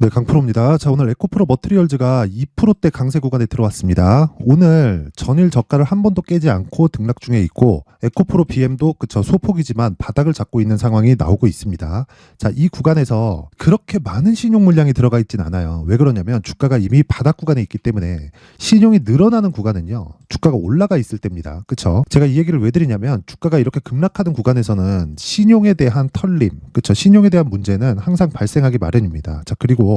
네, 강프로입니다. 자, 오늘 에코프로 머트리얼즈가 2%대 강세 구간에 들어왔습니다. 오늘 전일 저가를 한 번도 깨지 않고 등락 중에 있고 에코프로 BM도 그쵸 소폭이지만 바닥을 잡고 있는 상황이 나오고 있습니다. 자, 이 구간에서 그렇게 많은 신용 물량이 들어가 있진 않아요. 왜 그러냐면 주가가 이미 바닥 구간에 있기 때문에 신용이 늘어나는 구간은요. 주가가 올라가 있을 때입니다. 그쵸? 제가 이 얘기를 왜 드리냐면 주가가 이렇게 급락하는 구간에서는 신용에 대한 털림, 그쵸? 신용에 대한 문제는 항상 발생하기 마련입니다. 자, 그리고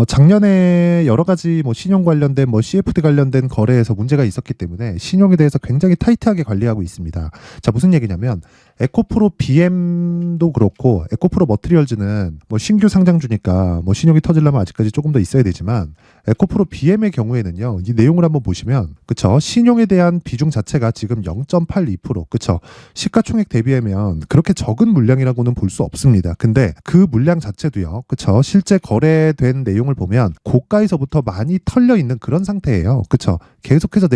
작년에 여러 가지 신용 관련된 CFD 관련된 거래에서 문제가 있었기 때문에 신용에 대해서 굉장히 타이트하게 관리하고 있습니다. 자, 무슨 얘기냐면 에코프로 BM도 그렇고 에코프로 머트리얼즈는 신규 상장주니까 신용이 터지려면 아직까지 조금 더 있어야 되지만 에코프로 BM의 경우에는요. 이 내용을 한번 보시면 그쵸? 신용에 대한 비중 자체가 지금 0.82% 그쵸? 시가총액 대비하면 그렇게 적은 물량이라고는 볼 수 없습니다. 근데 그 물량 자체도요. 그쵸? 실제 거래된 내용을 보면 고가에서부터 많이 털려 있는 그런 상태예요. 그쵸? 계속해서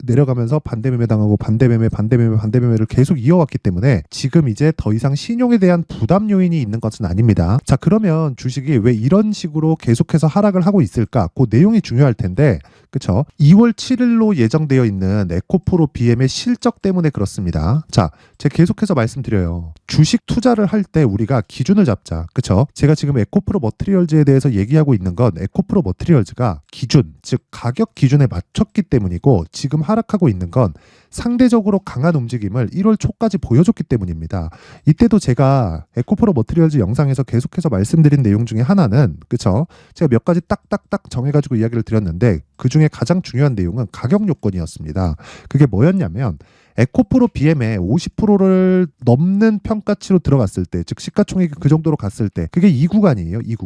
내려가면서 반대매매 당하고 반대매매를 계속 이어왔기 때문에 지금 이제 더 이상 신용에 대한 부담 요인이 있는 것은 아닙니다. 자, 그러면 주식이 왜 이런 식으로 계속해서 하락을 하고 있을까? 그 내용이 중요할 텐데, 그쵸? 2월 7일로 예정되어 있는 에코프로 BM의 실적 때문에 그렇습니다. 자, 제가 계속해서 말씀드려요. 주식 투자를 할 때 우리가 기준을 잡자. 그쵸? 제가 지금 에코프로 머트리얼즈에 대해서 얘기하고 있는 건 에코프로 머트리얼즈가 기준, 즉 가격 기준에 맞췄기 때문이고 지금 하락하고 있는 건 상대적으로 강한 움직임을 1월 초까지 보여줬기 때문입니다. 이때도 제가 에코프로 머트리얼즈 영상에서 계속해서 말씀드린 내용 중에 하나는 그쵸? 제가 몇 가지 딱딱딱 정해가지고 이야기를 드렸는데 그 중에 가장 중요한 내용은 가격 요건이었습니다. 그게 뭐였냐면 에코프로 BM의 50%를 넘는 평가치로 들어갔을 때, 즉 시가총액이 그 정도로 갔을 때, 그게 이 구간이에요. 이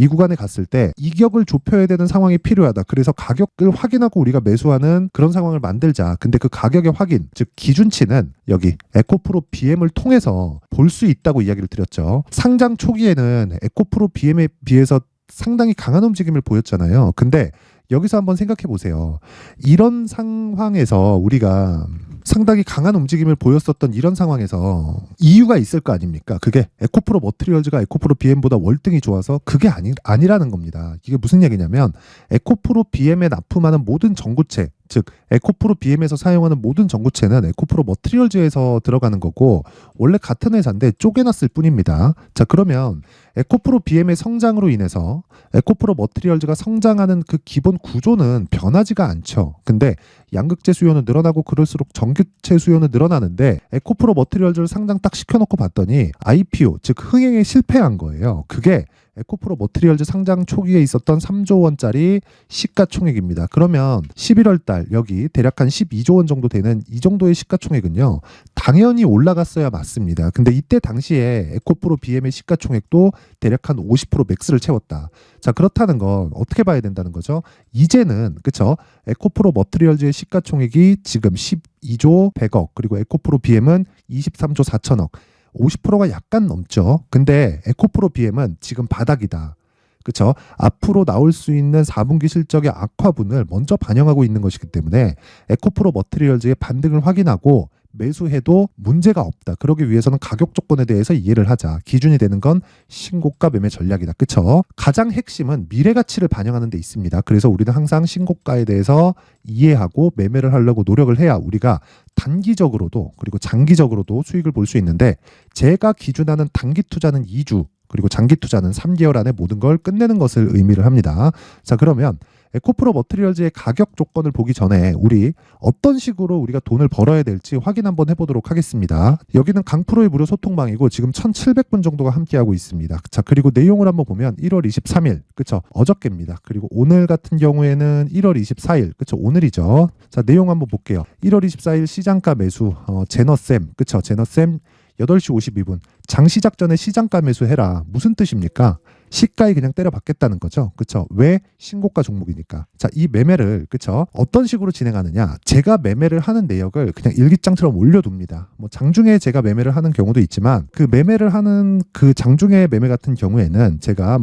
구간에 갔을 때 이격을 좁혀야 되는 상황이 필요하다. 그래서 가격을 확인하고 우리가 매수하는 그런 상황을 만들자. 근데 그 가격의 확인, 즉 기준치는 여기 에코프로 BM을 통해서 볼 수 있다고 이야기를 드렸죠. 상장 초기에는 에코프로 BM에 비해서 상당히 강한 움직임을 보였잖아요. 근데 여기서 한번 생각해 보세요. 이런 상황에서 우리가 상당히 강한 움직임을 보였었던 이런 상황에서 이유가 있을 거 아닙니까? 그게 에코프로 머트리얼즈가 에코프로 BM보다 월등히 좋아서 그게 아니라는 겁니다. 이게 무슨 얘기냐면 에코프로 BM에 납품하는 모든 전구체, 즉 에코프로 BM에서 사용하는 모든 전구체는 에코프로 머트리얼즈에서 들어가는 거고 원래 같은 회사인데 쪼개놨을 뿐입니다. 자, 그러면 에코프로 BM의 성장으로 인해서 에코프로 머트리얼즈가 성장하는 그 기본 구조는 변하지가 않죠. 근데 양극재 수요는 늘어나고 그럴수록 전기체 수요는 늘어나는데 에코프로 머트리얼즈를 상장 딱 시켜놓고 봤더니 IPO, 즉 흥행에 실패한 거예요. 그게 에코프로 머트리얼즈 상장 초기에 있었던 3조 원짜리 시가총액입니다. 그러면 11월 달 여기 대략 한 12조 원 정도 되는 이 정도의 시가총액은요. 당연히 올라갔어야 맞습니다. 근데 이때 당시에 에코프로 BM의 시가총액도 대략 한 50% 맥스를 채웠다. 자, 그렇다는 건 어떻게 봐야 된다는 거죠? 이제는 그쵸? 에코프로 머트리얼즈의 시가총액이 지금 12조 100억 그리고 에코프로 BM은 23조 4천억 50%가 약간 넘죠. 근데 에코프로 BM은 지금 바닥이다. 그쵸? 앞으로 나올 수 있는 4분기 실적의 악화분을 먼저 반영하고 있는 것이기 때문에 에코프로 머트리얼즈의 반등을 확인하고 매수해도 문제가 없다. 그러기 위해서는 가격 조건에 대해서 이해를 하자. 기준이 되는 건 신고가 매매 전략이다. 그쵸? 가장 핵심은 미래 가치를 반영하는 데 있습니다. 그래서 우리는 항상 신고가에 대해서 이해하고 매매를 하려고 노력을 해야 우리가 단기적으로도 그리고 장기적으로도 수익을 볼 수 있는데 제가 기준하는 단기 투자는 2주 그리고 장기 투자는 3개월 안에 모든 걸 끝내는 것을 의미를 합니다. 자, 그러면 에코프로 머트리얼즈의 가격 조건을 보기 전에 우리 어떤 식으로 우리가 돈을 벌어야 될지 확인 한번 해보도록 하겠습니다. 여기는 강프로의 무료 소통방이고 지금 1,700분 정도가 함께하고 있습니다. 자, 그리고 내용을 한번 보면 1월 23일, 그쵸? 어저께입니다. 그리고 오늘 같은 경우에는 1월 24일, 그쵸? 오늘이죠. 자, 내용 한번 볼게요. 1월 24일 시장가 매수, 제너쌤, 그쵸? 제너쌤 8시 52분. 장 시작 전에 시장가 매수해라. 무슨 뜻입니까? 시가에 그냥 때려박겠다는 거죠. 그쵸? 왜? 신고가 종목이니까. 자, 이 매매를, 그쵸? 어떤 식으로 진행하느냐? 제가 매매를 하는 내역을 그냥 일기장처럼 올려둡니다. 장중에 제가 매매를 하는 경우도 있지만 그 매매를 하는 그 장중에 매매 같은 경우에는 제가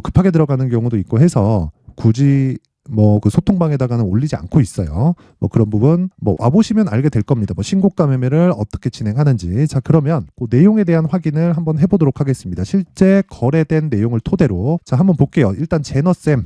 급하게 들어가는 경우도 있고 해서 굳이 뭐 그 소통방에다가는 올리지 않고 있어요. 뭐 그런 부분 뭐 와보시면 알게 될 겁니다. 뭐 신고가 매매를 어떻게 진행하는지. 자, 그러면 그 내용에 대한 확인을 한번 해보도록 하겠습니다. 실제 거래된 내용을 토대로 자 한번 볼게요. 일단 제너쌤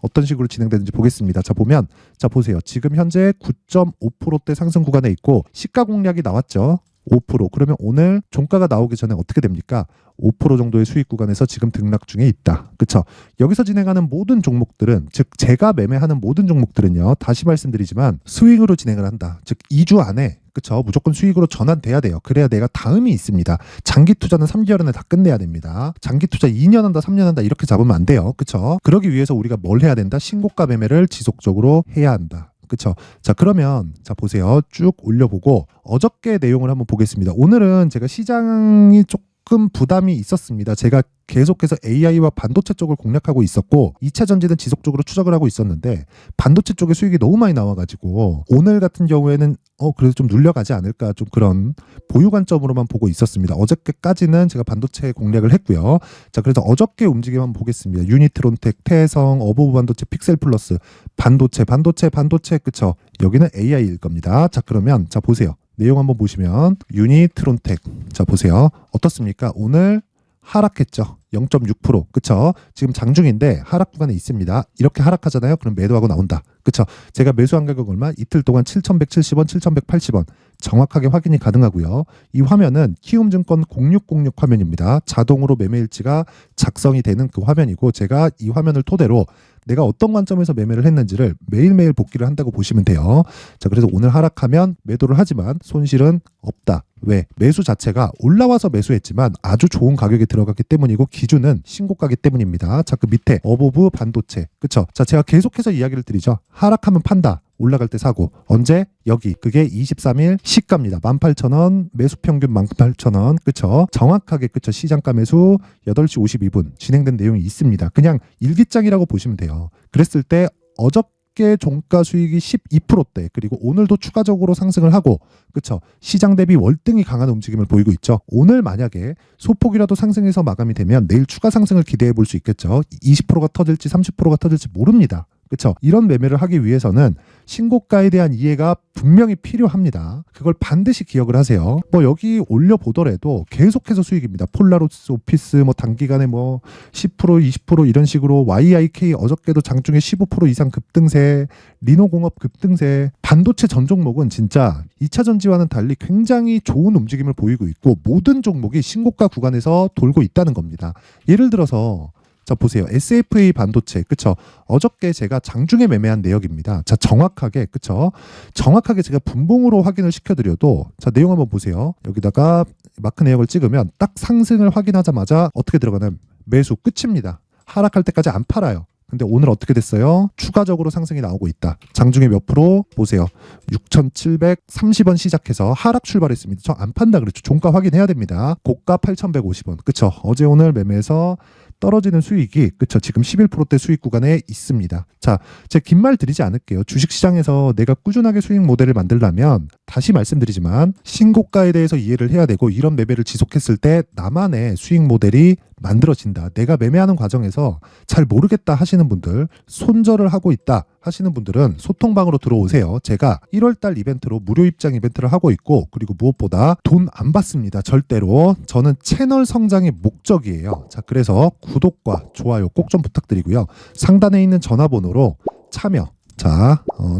어떤 식으로 진행되는지 보겠습니다. 자, 보면 자 보세요. 지금 현재 9.5%대 상승 구간에 있고 시가 공략이 나왔죠. 5%. 그러면 오늘 종가가 나오기 전에 어떻게 됩니까? 5% 정도의 수익 구간에서 지금 등락 중에 있다. 그쵸? 여기서 진행하는 모든 종목들은, 즉 제가 매매하는 모든 종목들은요, 다시 말씀드리지만 스윙으로 진행을 한다. 즉 2주 안에 그쵸? 무조건 수익으로 전환돼야 돼요. 그래야 내가 다음이 있습니다. 장기 투자는 3개월 안에 다 끝내야 됩니다. 장기 투자 2년 한다, 3년 한다 이렇게 잡으면 안 돼요. 그쵸? 그러기 위해서 우리가 뭘 해야 된다? 신고가 매매를 지속적으로 해야 한다. 그쵸? 자, 그러면 자 보세요. 쭉 올려보고 어저께 내용을 한번 보겠습니다. 오늘은 제가 시장이 조금 부담이 있었습니다. 제가 계속해서 AI와 반도체 쪽을 공략하고 있었고 2차 전지는 지속적으로 추적을 하고 있었는데 반도체 쪽에 수익이 너무 많이 나와가지고 오늘 같은 경우에는 그래도 좀 눌려가지 않을까, 좀 그런 보유 관점으로만 보고 있었습니다. 어저께까지는 제가 반도체 공략을 했고요. 자, 그래서 어저께 움직임 한번 보겠습니다. 유니트론텍, 태성, 어보브 반도체, 픽셀플러스, 반도체 그쵸? 여기는 AI일 겁니다. 자, 그러면 자 보세요. 내용 한번 보시면 유니트론텍 자 보세요. 어떻습니까? 오늘 하락했죠. 0.6%. 그쵸? 지금 장중인데 하락 구간에 있습니다. 이렇게 하락하잖아요. 그럼 매도하고 나온다. 그쵸? 제가 매수한 가격 얼마? 이틀 동안 7,170원, 7,180원 정확하게 확인이 가능하고요. 이 화면은 키움증권 0606 화면입니다. 자동으로 매매 일지가 작성이 되는 그 화면이고 제가 이 화면을 토대로 내가 어떤 관점에서 매매를 했는지를 매일매일 복기를 한다고 보시면 돼요. 자, 그래서 오늘 하락하면 매도를 하지만 손실은 없다. 왜? 매수 자체가 올라와서 매수했지만 아주 좋은 가격에 들어갔기 때문이고 기준은 신고가기 때문입니다. 자, 그 밑에 어보브 반도체. 그쵸? 자, 제가 계속해서 이야기를 드리죠. 하락하면 판다. 올라갈 때 사고. 언제? 여기. 그게 23일 시가입니다. 18,000원, 매수 평균 18,000원. 그쵸? 정확하게 그쵸? 시장가 매수 8시 52분 진행된 내용이 있습니다. 그냥 일기장이라고 보시면 돼요. 그랬을 때 어저께 종가 수익이 12%대 그리고 오늘도 추가적으로 상승을 하고 그쵸? 시장 대비 월등히 강한 움직임을 보이고 있죠. 오늘 만약에 소폭이라도 상승해서 마감이 되면 내일 추가 상승을 기대해 볼 수 있겠죠. 20%가 터질지 30%가 터질지 모릅니다. 그렇죠? 이런 매매를 하기 위해서는 신고가에 대한 이해가 분명히 필요합니다. 그걸 반드시 기억을 하세요. 뭐 여기 올려보더라도 계속해서 수익입니다. 폴라로스 오피스 뭐 단기간에 뭐 10% 20% 이런 식으로 YIK 어저께도 장중에 15% 이상 급등세, 리노공업 급등세, 반도체 전 종목은 진짜 2차 전지와는 달리 굉장히 좋은 움직임을 보이고 있고 모든 종목이 신고가 구간에서 돌고 있다는 겁니다. 예를 들어서 자 보세요. SFA 반도체 그쵸? 어저께 제가 장중에 매매한 내역입니다. 자 정확하게 그쵸? 정확하게 제가 분봉으로 확인을 시켜드려도 자 내용 한번 보세요. 여기다가 마크 내역을 찍으면 딱 상승을 확인하자마자 어떻게 들어가냐면 매수 끝입니다. 하락할 때까지 안 팔아요. 근데 오늘 어떻게 됐어요? 추가적으로 상승이 나오고 있다. 장중에 몇 프로? 보세요. 6,730원 시작해서 하락 출발했습니다. 저 안 판다 그랬죠. 종가 확인해야 됩니다. 고가 8,150원. 그쵸? 어제 오늘 매매해서 떨어지는 수익이 그쵸 지금 11%대 수익 구간에 있습니다. 자, 제가 긴 말 드리지 않을게요. 주식시장에서 내가 꾸준하게 수익 모델을 만들려면 다시 말씀드리지만 신고가에 대해서 이해를 해야 되고 이런 매매를 지속했을 때 나만의 수익 모델이 만들어진다. 내가 매매하는 과정에서 잘 모르겠다 하시는 분들, 손절을 하고 있다 하시는 분들은 소통방으로 들어오세요. 제가 1월달 이벤트로 무료 입장 이벤트를 하고 있고 그리고 무엇보다 돈 안 받습니다. 절대로. 저는 채널 성장이 목적이에요. 자, 그래서 구독과 좋아요 꼭 좀 부탁드리고요. 상단에 있는 전화번호로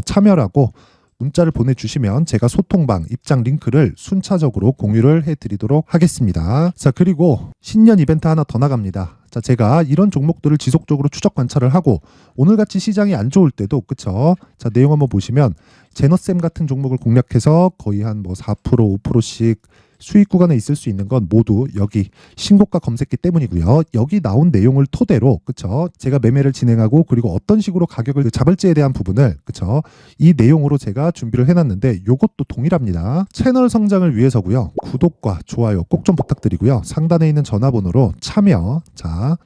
참여라고 문자를 보내주시면 제가 소통방 입장 링크를 순차적으로 공유를 해드리도록 하겠습니다. 자, 그리고 신년 이벤트 하나 더 나갑니다. 자, 제가 이런 종목들을 지속적으로 추적 관찰을 하고 오늘같이 시장이 안 좋을 때도 그쵸? 자, 내용 한번 보시면 제너쌤 같은 종목을 공략해서 거의 한 뭐 4% 5%씩 수익 구간에 있을 수 있는 건 모두 여기 신고가 검색기 때문이고요. 여기 나온 내용을 토대로 그쵸? 제가 매매를 진행하고 그리고 어떤 식으로 가격을 잡을지에 대한 부분을 그쵸? 이 내용으로 제가 준비를 해놨는데 이것도 동일합니다. 채널 성장을 위해서고요. 구독과 좋아요 꼭 좀 부탁드리고요. 상단에 있는 전화번호로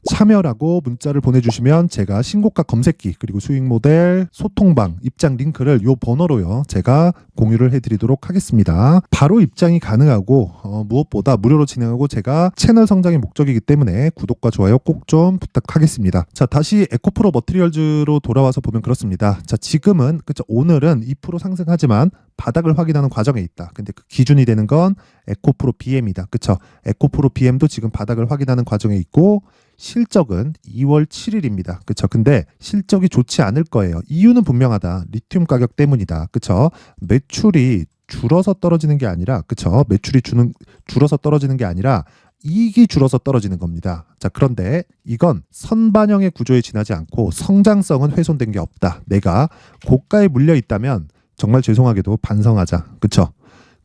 참여라고 문자를 보내주시면 제가 신고가 검색기 그리고 수익 모델 소통방 입장 링크를 이 번호로요. 제가 공유를 해드리도록 하겠습니다. 바로 입장이 가능하고 그리고 무엇보다 무료로 진행하고 제가 채널 성장의 목적이기 때문에 구독과 좋아요 꼭 좀 부탁하겠습니다. 자, 다시 에코프로 머티리얼즈로 돌아와서 보면 그렇습니다. 자, 지금은 그쵸, 오늘은 2% 상승하지만 바닥을 확인하는 과정에 있다. 근데 그 기준이 되는 건 에코프로 BM이다. 그쵸? 에코프로 BM도 지금 바닥을 확인하는 과정에 있고 실적은 2월 7일입니다. 그쵸? 근데 실적이 좋지 않을 거예요. 이유는 분명하다. 리튬 가격 때문이다. 그쵸? 매출이 줄어서 떨어지는 게 아니라, 그쵸? 매출이 줄어서 떨어지는 게 아니라 이익이 줄어서 떨어지는 겁니다. 자, 그런데 이건 선반영의 구조에 지나지 않고 성장성은 훼손된 게 없다. 내가 고가에 물려 있다면 정말 죄송하게도 반성하자. 그쵸?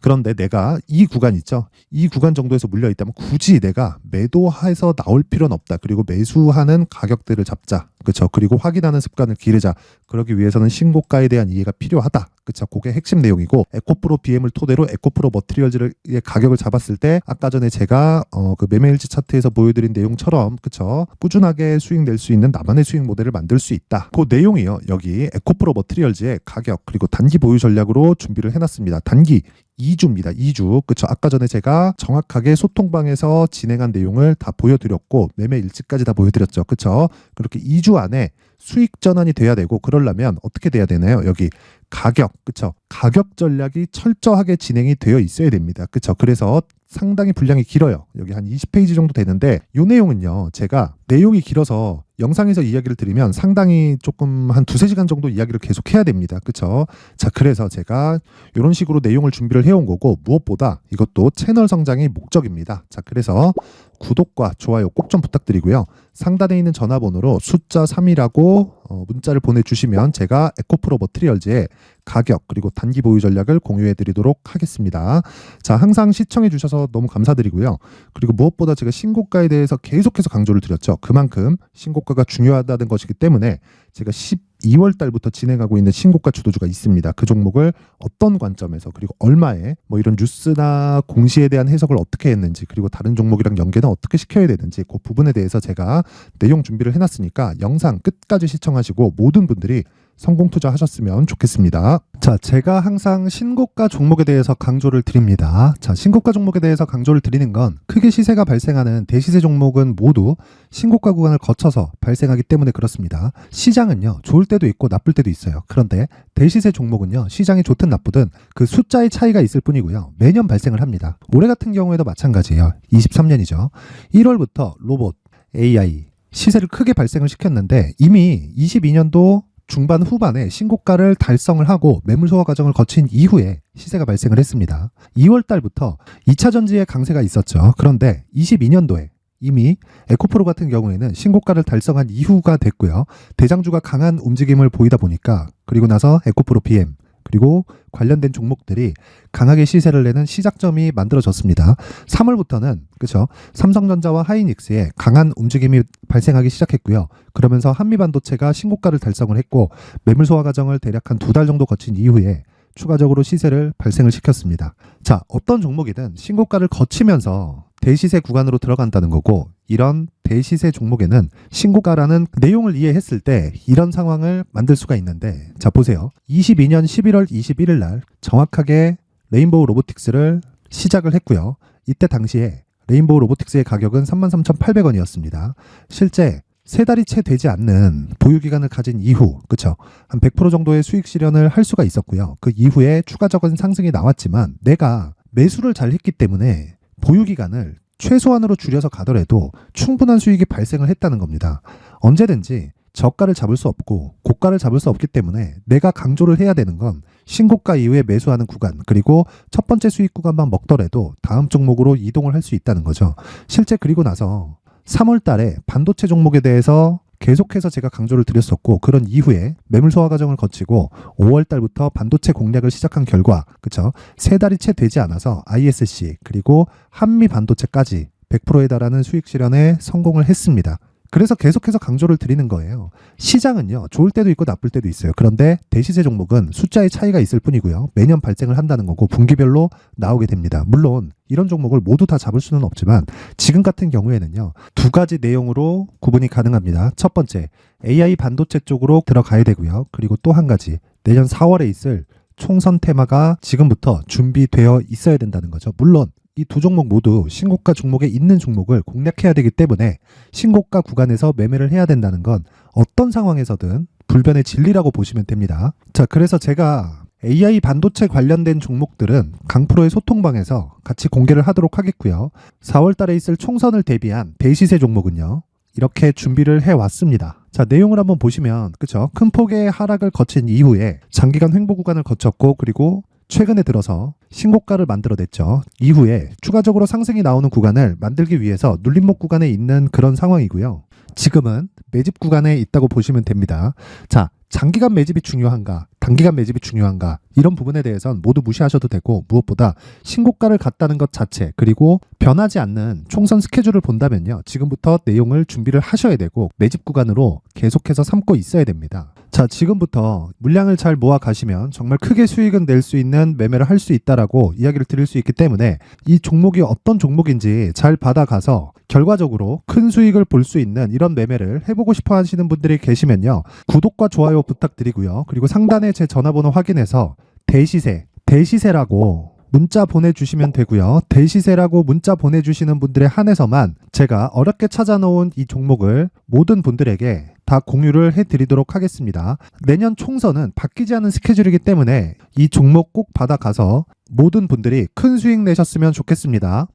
그런데 내가 이 구간 있죠? 이 구간 정도에서 물려 있다면 굳이 내가 매도해서 나올 필요는 없다. 그리고 매수하는 가격대를 잡자. 그렇죠? 그리고 확인하는 습관을 기르자. 그러기 위해서는 신고가에 대한 이해가 필요하다. 그렇죠? 그게 핵심 내용이고 에코프로 BM을 토대로 에코프로 머티리얼즈의 가격을 잡았을 때 아까 전에 제가 그 매매일지 차트에서 보여드린 내용처럼 그렇죠? 꾸준하게 수익 낼 수 있는 나만의 수익 모델을 만들 수 있다. 그 내용이요. 여기 에코프로 머티리얼즈의 가격 그리고 단기 보유 전략으로 준비를 해놨습니다. 단기 2주입니다. 2주. 그쵸. 아까 전에 제가 정확하게 소통방에서 진행한 내용을 다 보여드렸고, 매매 일지까지 다 보여드렸죠. 그쵸. 그렇게 2주 안에 수익 전환이 돼야 되고, 그러려면 어떻게 돼야 되나요? 여기 가격. 그쵸. 가격 전략이 철저하게 진행이 되어 있어야 됩니다. 그쵸. 그래서 상당히 분량이 길어요. 여기 한 20페이지 정도 되는데, 이 내용은요, 제가 내용이 길어서 영상에서 이야기를 드리면 상당히 조금 한 2-3시간 정도 이야기를 계속 해야 됩니다. 그쵸? 자, 그래서 제가 이런 식으로 내용을 준비를 해온 거고, 무엇보다 이것도 채널 성장의 목적입니다. 자, 그래서 구독과 좋아요 꼭 좀 부탁드리고요. 상단에 있는 전화번호로 숫자 3이라고 문자를 보내주시면 제가 에코프로 머티리얼즈의 가격 그리고 단기 보유 전략을 공유해 드리도록 하겠습니다. 자, 항상 시청해 주셔서 너무 감사드리고요. 그리고 무엇보다 제가 신고가에 대해서 계속해서 강조를 드렸죠. 그만큼 신고가가 중요하다는 것이기 때문에 제가 12월 달부터 진행하고 있는 신고가 주도주가 있습니다. 그 종목을 어떤 관점에서 그리고 얼마에 뭐 이런 뉴스나 공시에 대한 해석을 어떻게 했는지 그리고 다른 종목이랑 연계는 어떻게 시켜야 되는지 그 부분에 대해서 제가 내용 준비를 해놨으니까 영상 끝까지 시청하시고 모든 분들이 성공 투자하셨으면 좋겠습니다. 자, 제가 항상 신고가 종목에 대해서 강조를 드립니다. 자, 신고가 종목에 대해서 강조를 드리는 건 크게 시세가 발생하는 대시세 종목은 모두 신고가 구간을 거쳐서 발생하기 때문에 그렇습니다. 시장은요, 좋을 때도 있고 나쁠 때도 있어요. 그런데 대시세 종목은요, 시장이 좋든 나쁘든 그 숫자의 차이가 있을 뿐이고요. 매년 발생을 합니다. 올해 같은 경우에도 마찬가지예요. 23년이죠. 1월부터 로봇, AI, 시세를 크게 발생을 시켰는데 이미 22년도 중반 후반에 신고가를 달성을 하고 매물 소화 과정을 거친 이후에 시세가 발생을 했습니다. 2월 달부터 2차 전지의 강세가 있었죠. 그런데 22년도에 이미 에코프로 같은 경우에는 신고가를 달성한 이후가 됐고요. 대장주가 강한 움직임을 보이다 보니까 그리고 나서 에코프로 BM 그리고 관련된 종목들이 강하게 시세를 내는 시작점이 만들어졌습니다. 3월부터는 그렇죠. 삼성전자와 하이닉스의 강한 움직임이 발생하기 시작했고요. 그러면서 한미반도체가 신고가를 달성을 했고 매물 소화 과정을 대략 한 2달 정도 거친 이후에 추가적으로 시세를 발생을 시켰습니다. 자, 어떤 종목이든 신고가를 거치면서 대시세 구간으로 들어간다는 거고 이런 대시세 종목에는 신고가라는 내용을 이해했을 때 이런 상황을 만들 수가 있는데 자, 보세요. 22년 11월 21일 날 정확하게 레인보우 로보틱스를 시작을 했고요. 이때 당시에 레인보우 로보틱스의 가격은 33,800원이었습니다. 실제 3달이 채 되지 않는 보유기간을 가진 이후, 그쵸? 한 100% 정도의 수익 실현을 할 수가 있었고요. 그 이후에 추가적인 상승이 나왔지만 내가 매수를 잘 했기 때문에 보유기간을 최소한으로 줄여서 가더라도 충분한 수익이 발생을 했다는 겁니다. 언제든지 저가를 잡을 수 없고 고가를 잡을 수 없기 때문에 내가 강조를 해야 되는 건 신고가 이후에 매수하는 구간 그리고 첫 번째 수익 구간만 먹더라도 다음 종목으로 이동을 할 수 있다는 거죠. 실제 그리고 나서 3월 달에 반도체 종목에 대해서 계속해서 제가 강조를 드렸었고 그런 이후에 매물 소화 과정을 거치고 5월 달부터 반도체 공략을 시작한 결과 그쵸? 3달이 채 되지 않아서 ISC 그리고 한미 반도체까지 100%에 달하는 수익 실현에 성공을 했습니다. 그래서 계속해서 강조를 드리는 거예요. 시장은요, 좋을 때도 있고 나쁠 때도 있어요. 그런데 대시세 종목은 숫자의 차이가 있을 뿐이고요. 매년 발생을 한다는 거고 분기별로 나오게 됩니다. 물론 이런 종목을 모두 다 잡을 수는 없지만 지금 같은 경우에는요, 2가지 내용으로 구분이 가능합니다. 첫 번째, AI 반도체 쪽으로 들어가야 되고요. 그리고 또 한 가지, 내년 4월에 있을 총선 테마가 지금부터 준비되어 있어야 된다는 거죠. 물론 이 두 종목 모두 신고가 종목에 있는 종목을 공략해야 되기 때문에 신고가 구간에서 매매를 해야 된다는 건 어떤 상황에서든 불변의 진리라고 보시면 됩니다. 자, 그래서 제가 AI 반도체 관련된 종목들은 강프로의 소통방에서 같이 공개를 하도록 하겠고요. 4월 달에 있을 총선을 대비한 대시세 종목은요, 이렇게 준비를 해왔습니다. 자, 내용을 한번 보시면, 그쵸? 큰 폭의 하락을 거친 이후에 장기간 횡보 구간을 거쳤고, 그리고 최근에 들어서 신고가를 만들어냈죠. 이후에 추가적으로 상승이 나오는 구간을 만들기 위해서 눌림목 구간에 있는 그런 상황이고요. 지금은 매집 구간에 있다고 보시면 됩니다. 자, 장기간 매집이 중요한가, 단기간 매집이 중요한가, 이런 부분에 대해서는 모두 무시하셔도 되고, 무엇보다 신고가를 갔다는 것 자체, 그리고 변하지 않는 총선 스케줄을 본다면요, 지금부터 내용을 준비를 하셔야 되고 매집 구간으로 계속해서 삼고 있어야 됩니다. 자, 지금부터 물량을 잘 모아 가시면 정말 크게 수익은 낼 수 있는 매매를 할 수 있다라고 이야기를 드릴 수 있기 때문에 이 종목이 어떤 종목인지 잘 받아가서 결과적으로 큰 수익을 볼 수 있는 이런 매매를 해보고 싶어 하시는 분들이 계시면요, 구독과 좋아요 부탁드리고요. 그리고 상단에 제 전화번호 확인해서 대시세라고 문자 보내주시면 되고요. 대시세라고 문자 보내주시는 분들에 한해서만 제가 어렵게 찾아놓은 이 종목을 모든 분들에게 다 공유를 해드리도록 하겠습니다. 내년 총선은 바뀌지 않은 스케줄이기 때문에 이 종목 꼭 받아가서 모든 분들이 큰 수익 내셨으면 좋겠습니다.